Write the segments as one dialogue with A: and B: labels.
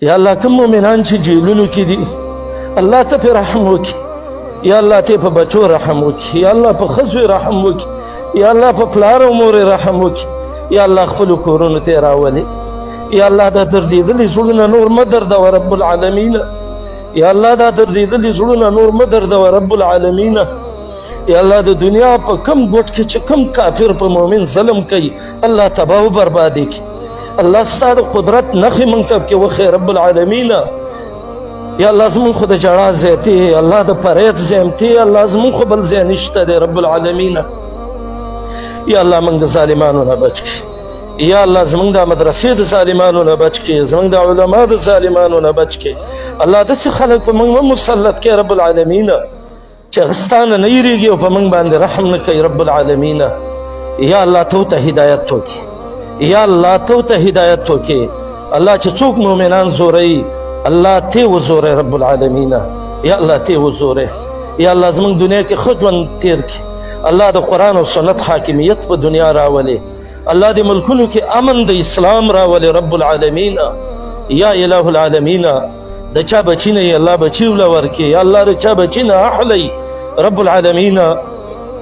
A: یا الله کوم مؤمنان چې جیلونو کې دي الله ته پرې رحم وکړي، یا الله ته په بچو رحم وکړي، یا الله په ښځو رحم وکړي، یا الله په پلار او مور رحم وکړي، یا الله خپلو کورونو ته یې راولې، یا الله دا دردېدلي زړونه نور مه دردوه رب العالمین، یا الله دا دردېدلي زړونه نور مه دردوه رب العالمین. یا الله د دنیا په کم ګوټ کې چې کم کافر په مؤمن ظلم کوي الله تباه و بربادي کړي. الله ستا د قدرت نښې موږ ته پکې وښیې رب العالمین. یا الله زمونږ خو د ژړا ځای ته، الله د فریاد ځای هم ته، الله زمونږ خو بل ځای نشته دی رب العالمین. یا الله موږ د ظالمانو نه بچ کړي، یا الله زمونږ د مدرسې د ظالمانو نه بچ کړي، زمونږ د علما د ظالمانو نه بچ کړي. الله داسې خلک په موږ مسلط کړي رب العالمین چې هغه ستا نه نه یېرېږي او په موږ باندې رحم نه کوي رب العالمین. یا الله ته ورته هدایت وکړي، یا الله ته ورته هدایت وکړي. الله چې څوک مؤمنان زوروي الله ته وزوره رب العالمین، یا الله ته وزوره. یا الله زمونږ دنیا کې ښه ژوند تېر کړي، الله د قرآن او سنت حاکمیت په دنیا راولي، الله د ملکونو کې امن د اسلام راولي رب العالمین. یا اله العالمین د چا بچی نه یې الله بچي وله ورکړي، یا الله د چا بچی نه اخلئ رب العالمین،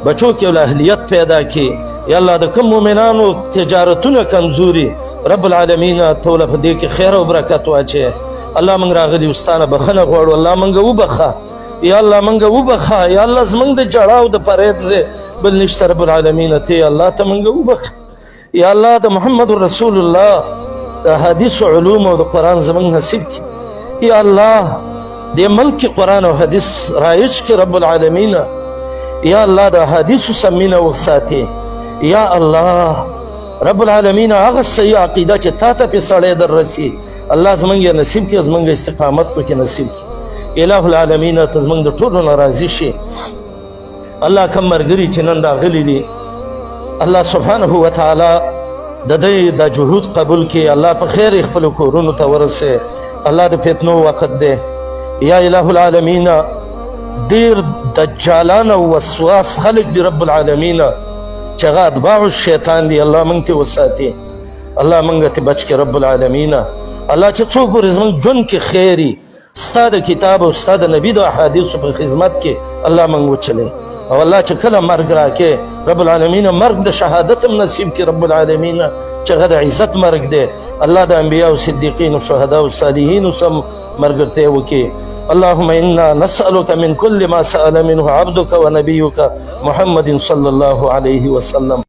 A: بچو کې ول اهلیت پیدا کړي. یا الله د کوم مؤمنانو تجارتونه کمزوري رب العالمین ته وله په دې کې خیر او برکت واچوې. الله موږ راغلي استانه بخښنه غواړو، الله موږ وبخه، یا الله موږ وبخه، یا الله زموږ د ژړا او د فریاد ځای بل نشته رب العالمین ته الله ته موږ وبخه. یا الله د محمد رسول الله د حدیث علوم او د قرآن زموږ نصیب کړي. یا الله دې ملک کې قرآن او حدیث رایج کړي رب العالمین. یا الله د حدیثو سمینه وساتي. یا الله رب العالمین هغه صحیح عقیده چې تا ته پې سړی در رسي الله زموږ یې نصیب کړي، زموږ استقامت پکې نصیب کړي. الہ العالمین ته زموږ د ټولو نه راضي شي. الله کوم ملګري چې نن راغلي دي الله سبحانه وتعالی د دوی د جهود قبول کړي، الله په خیر خپلو کورونو ته ورسوي. الله د فتنو وخت دی. یا الہ العالمین ډېر دجالان او وسواس خلک دي رب العالمین چې هغه اتباع الشیطان دي، الله موږ ته وساتي، الله موږ ته بچ کړي رب العالمین. الله چې څوک پورې زموږ ژوند کې خیر ستا د کتاب او ستا د نبي د احادیثو په خدمت کې الله موږ وچلوي. او الله چې کله مرګ راکې رب العالمین مرګ د شهادت هم نصیب کړي رب العالمین چې هغه د عزت مرګ دی. الله د انبیاء او صدیقین او شهدا او صالحین سم ملګرتیا وکړي. اللهم انا نسألك من كل ما سأل منه عبدك ونبيك محمد صلى الله عليه وسلم.